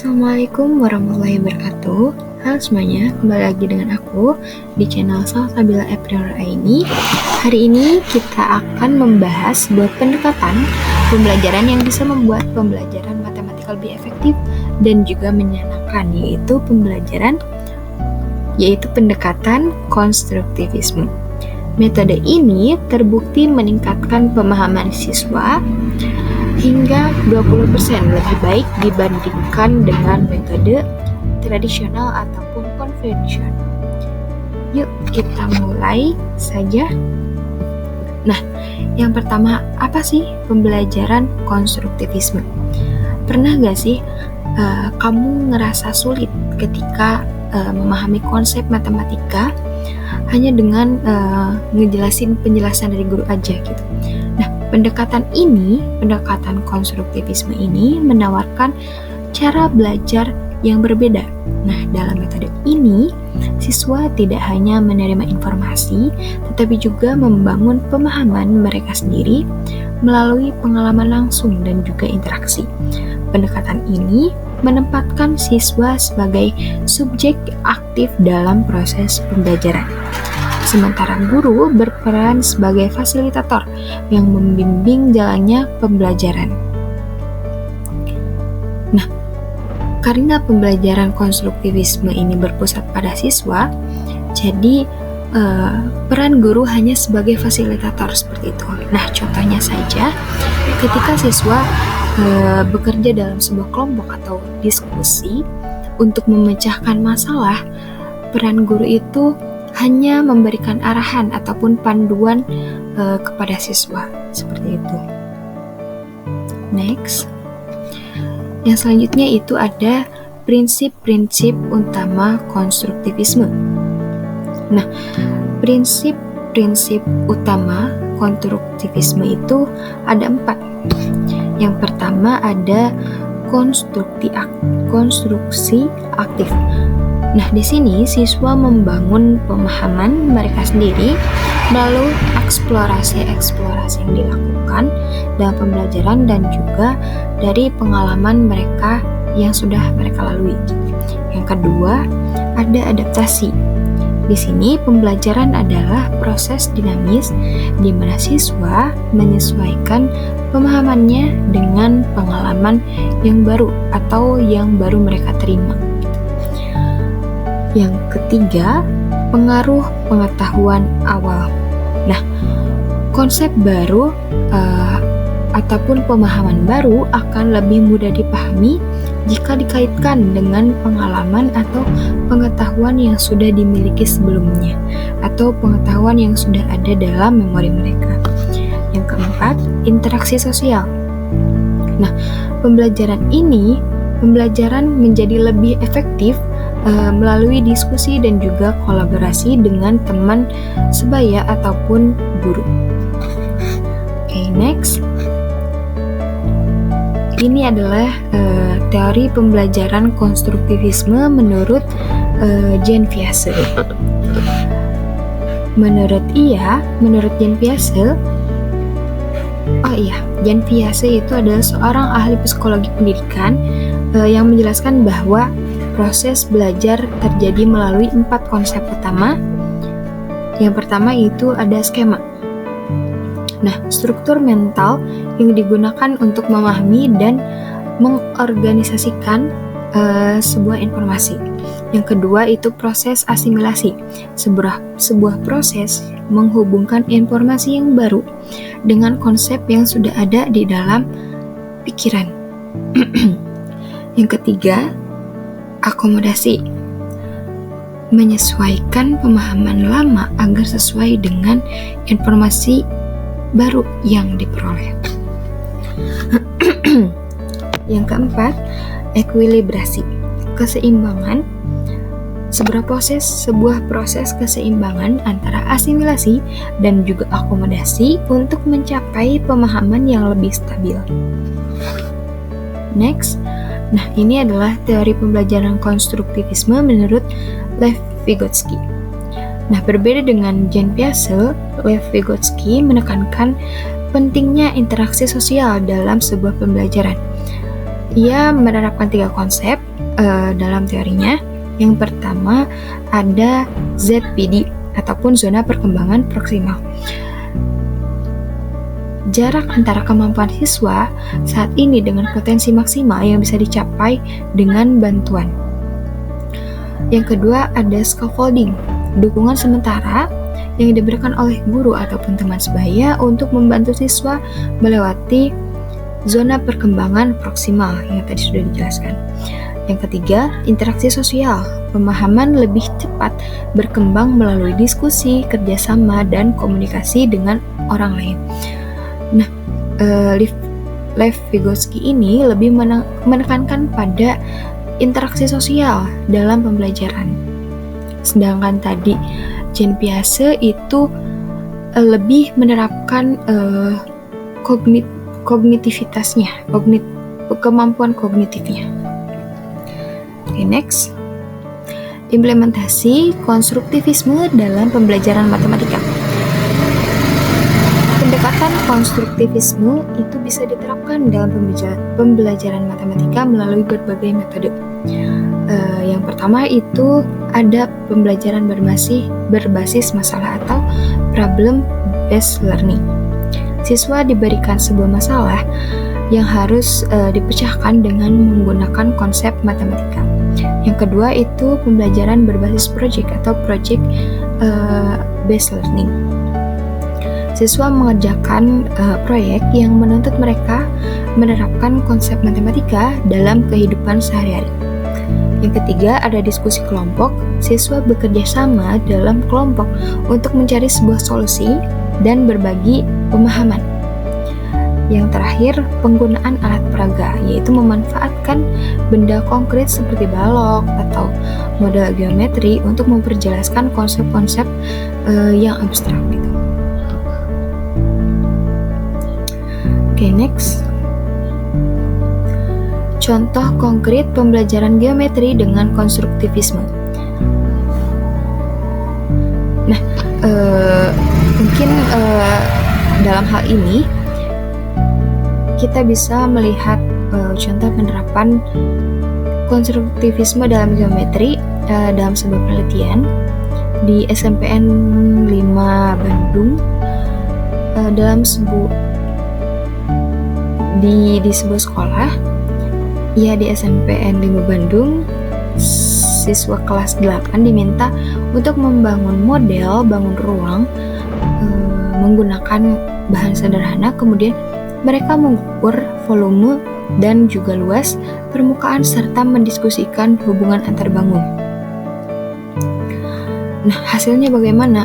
Assalamualaikum warahmatullahi wabarakatuh. Halo semuanya, kembali lagi dengan aku di channel Salsabila April ini. Hari ini kita akan membahas sebuah pendekatan pembelajaran yang bisa membuat pembelajaran matematika lebih efektif dan juga menyenangkan, yaitu pendekatan konstruktivisme. Metode ini terbukti meningkatkan pemahaman siswa hingga 20% lebih baik dibandingkan dengan metode tradisional ataupun konvensional. Yuk kita mulai saja. Nah, yang pertama, apa sih pembelajaran konstruktivisme? Pernah gak sih kamu ngerasa sulit ketika memahami konsep matematika hanya dengan ngejelasin penjelasan dari guru aja gitu? Nah, pendekatan konstruktivisme ini menawarkan cara belajar yang berbeda. Nah, dalam metode ini, siswa tidak hanya menerima informasi, tetapi juga membangun pemahaman mereka sendiri melalui pengalaman langsung dan juga interaksi. Pendekatan ini menempatkan siswa sebagai subjek aktif dalam proses pembelajaran. Sementara guru berperan sebagai fasilitator yang membimbing jalannya pembelajaran. Nah, karena pembelajaran konstruktivisme ini berpusat pada siswa, jadi peran guru hanya sebagai fasilitator seperti itu. Nah, contohnya saja, ketika siswa bekerja dalam sebuah kelompok atau diskusi untuk memecahkan masalah, peran guru itu hanya memberikan arahan ataupun panduan kepada siswa, seperti itu. Next, yang selanjutnya itu ada prinsip-prinsip utama konstruktivisme. Nah, prinsip-prinsip utama konstruktivisme itu ada 4. Yang pertama ada konstruksi aktif. Nah, di sini siswa membangun pemahaman mereka sendiri melalui eksplorasi yang dilakukan dalam pembelajaran dan juga dari pengalaman mereka yang sudah mereka lalui. Yang kedua, ada adaptasi. Di sini pembelajaran adalah proses dinamis di mana siswa menyesuaikan pemahamannya dengan pengalaman yang baru atau yang baru mereka terima. Yang ketiga, pengaruh pengetahuan awal. Nah, konsep baru ataupun pemahaman baru akan lebih mudah dipahami jika dikaitkan dengan pengalaman atau pengetahuan yang sudah dimiliki sebelumnya atau pengetahuan yang sudah ada dalam memori mereka. Yang keempat, interaksi sosial. Nah, pembelajaran menjadi lebih efektif melalui diskusi dan juga kolaborasi dengan teman sebaya ataupun guru. Okay, next. Ini adalah teori pembelajaran konstruktivisme menurut Jean Piaget. Menurut Jean Piaget, Jean Piaget itu adalah seorang ahli psikologi pendidikan yang menjelaskan bahwa proses belajar terjadi melalui 4 konsep utama. Yang pertama itu ada skema. Nah, struktur mental yang digunakan untuk memahami dan mengorganisasikan sebuah informasi. Yang kedua itu proses asimilasi. Sebuah proses menghubungkan informasi yang baru dengan konsep yang sudah ada di dalam pikiran. Yang ketiga, akomodasi, menyesuaikan pemahaman lama agar sesuai dengan informasi baru yang diperoleh. Yang keempat, ekuilibrasi, keseimbangan. Sebuah proses keseimbangan antara asimilasi dan juga akomodasi untuk mencapai pemahaman yang lebih stabil. Next. Nah, ini adalah teori pembelajaran konstruktivisme menurut Lev Vygotsky. Nah, berbeda dengan Jean Piaget, Lev Vygotsky menekankan pentingnya interaksi sosial dalam sebuah pembelajaran. Ia menerapkan 3 konsep dalam teorinya. Yang pertama ada ZPD ataupun zona perkembangan proksimal. Jarak antara kemampuan siswa saat ini dengan potensi maksimal yang bisa dicapai dengan bantuan. Yang kedua ada scaffolding, dukungan sementara yang diberikan oleh guru ataupun teman sebaya untuk membantu siswa melewati zona perkembangan proksimal yang tadi sudah dijelaskan. Yang ketiga, interaksi sosial. Pemahaman lebih cepat berkembang melalui diskusi, kerjasama, dan komunikasi dengan orang lain. Nah, Lev Vygotsky ini lebih menekankan pada interaksi sosial dalam pembelajaran. Sedangkan tadi Jean Piaget itu lebih menerapkan kognitivitasnya, kemampuan kognitifnya. Okay, next. Implementasi konstruktivisme dalam pembelajaran matematika. Pendekatan konstruktivisme itu bisa diterapkan dalam pembelajaran matematika melalui berbagai metode. Yang pertama itu ada pembelajaran berbasis masalah atau problem based learning. Siswa diberikan sebuah masalah yang harus dipecahkan dengan menggunakan konsep matematika. Yang kedua itu pembelajaran berbasis project atau project based learning. Siswa mengerjakan proyek yang menuntut mereka menerapkan konsep matematika dalam kehidupan sehari-hari. Yang ketiga ada diskusi kelompok. Siswa bekerja sama dalam kelompok untuk mencari sebuah solusi dan berbagi pemahaman. Yang terakhir, penggunaan alat peraga, yaitu memanfaatkan benda konkret seperti balok atau model geometri untuk memperjelaskan konsep-konsep yang abstrak gitu. Oke, next. Contoh konkret pembelajaran geometri dengan konstruktivisme. Nah, mungkin dalam hal ini kita bisa melihat contoh penerapan konstruktivisme dalam geometri dalam sebuah penelitian di SMPN 5 Bandung dalam di sebuah sekolah ya di SMPN 5 Bandung. Siswa kelas 8 diminta untuk membangun model bangun ruang menggunakan bahan sederhana, kemudian mereka mengukur volume dan juga luas permukaan serta mendiskusikan hubungan antar bangun. Nah, hasilnya bagaimana?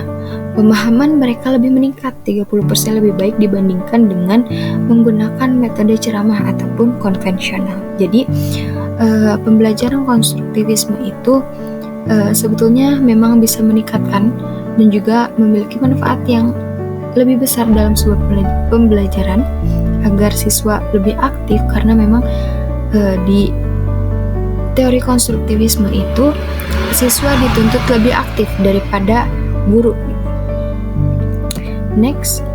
Pemahaman mereka lebih meningkat 30% lebih baik dibandingkan dengan menggunakan metode ceramah ataupun konvensional. Jadi, pembelajaran konstruktivisme itu sebetulnya memang bisa meningkatkan dan juga memiliki manfaat yang lebih besar dalam sebuah pembelajaran agar siswa lebih aktif, karena memang di teori konstruktivisme itu siswa dituntut lebih aktif daripada guru. Next,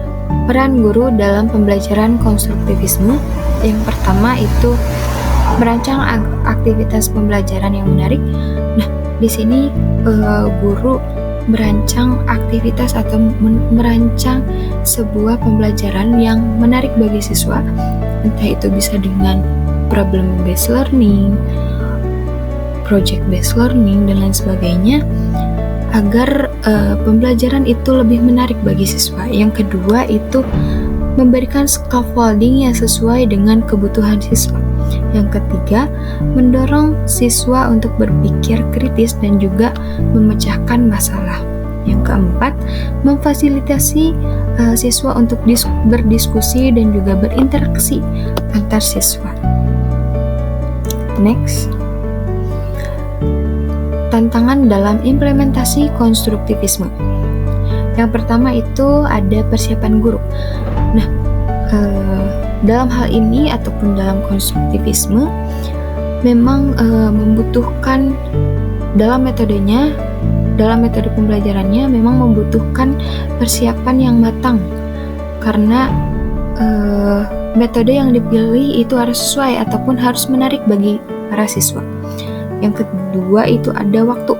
peran guru dalam pembelajaran konstruktivisme. Yang pertama itu merancang aktivitas pembelajaran yang menarik. Nah, di sini guru merancang aktivitas atau merancang sebuah pembelajaran yang menarik bagi siswa, entah itu bisa dengan problem based learning, project based learning, dan lain sebagainya, agar pembelajaran itu lebih menarik bagi siswa. Yang kedua itu memberikan scaffolding yang sesuai dengan kebutuhan siswa. Yang ketiga, mendorong siswa untuk berpikir kritis dan juga memecahkan masalah. Yang keempat, memfasilitasi siswa untuk berdiskusi dan juga berinteraksi antar siswa. Next, tantangan dalam implementasi konstruktivisme. Yang pertama itu ada persiapan guru. Nah, dalam hal ini ataupun dalam konstruktivisme memang membutuhkan dalam metode pembelajarannya memang membutuhkan persiapan yang matang, karena metode yang dipilih itu harus sesuai ataupun harus menarik bagi para siswa. Yang kedua itu ada waktu.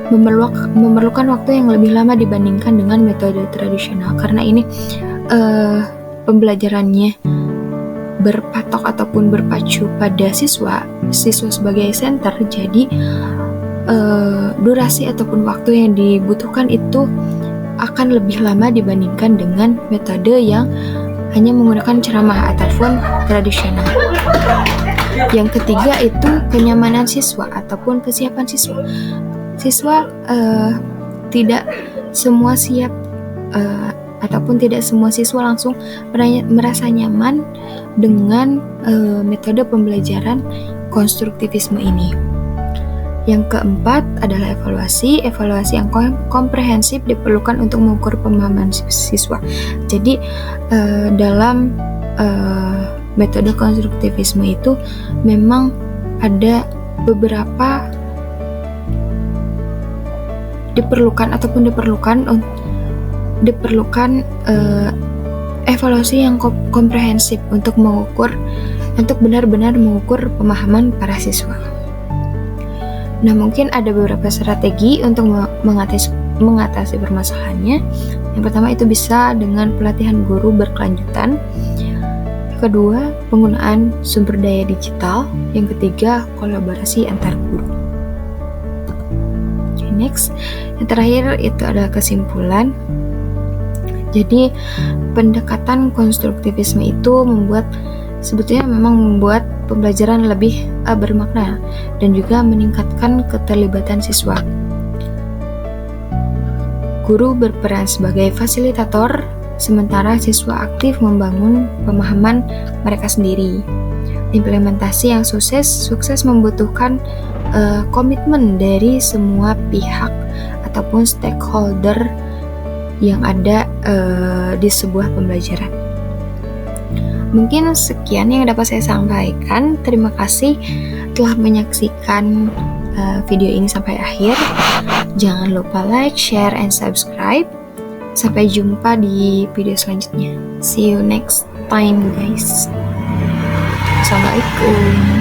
Memerlukan waktu yang lebih lama dibandingkan dengan metode tradisional karena ini pembelajarannya berpatok ataupun berpacu pada siswa sebagai center. Jadi durasi ataupun waktu yang dibutuhkan itu akan lebih lama dibandingkan dengan metode yang hanya menggunakan ceramah ataupun tradisional. Yang ketiga itu kenyamanan siswa ataupun kesiapan siswa. Siswa tidak semua siap ataupun tidak semua siswa langsung merasa nyaman dengan metode pembelajaran konstruktivisme ini. Yang keempat adalah evaluasi. Evaluasi yang komprehensif diperlukan untuk mengukur pemahaman siswa. Jadi dalam metode konstruktivisme itu memang ada beberapa diperlukan evaluasi yang komprehensif untuk benar-benar mengukur pemahaman para siswa. Nah, mungkin ada beberapa strategi untuk mengatasi permasalahannya. Yang pertama itu bisa dengan pelatihan guru berkelanjutan. Kedua, penggunaan sumber daya digital. Yang ketiga, kolaborasi antar guru. Next, yang terakhir itu adalah kesimpulan. Jadi pendekatan konstruktivisme itu sebetulnya memang membuat pembelajaran lebih bermakna dan juga meningkatkan keterlibatan siswa. Guru berperan sebagai fasilitator, sementara siswa aktif membangun pemahaman mereka sendiri. Implementasi yang sukses membutuhkan komitmen dari semua pihak ataupun stakeholder yang ada di sebuah pembelajaran. Mungkin sekian yang dapat saya sampaikan. Terima kasih telah menyaksikan video ini sampai akhir. Jangan lupa like, share, and subscribe. Sampai jumpa di video selanjutnya. See you next time, guys. Assalamualaikum.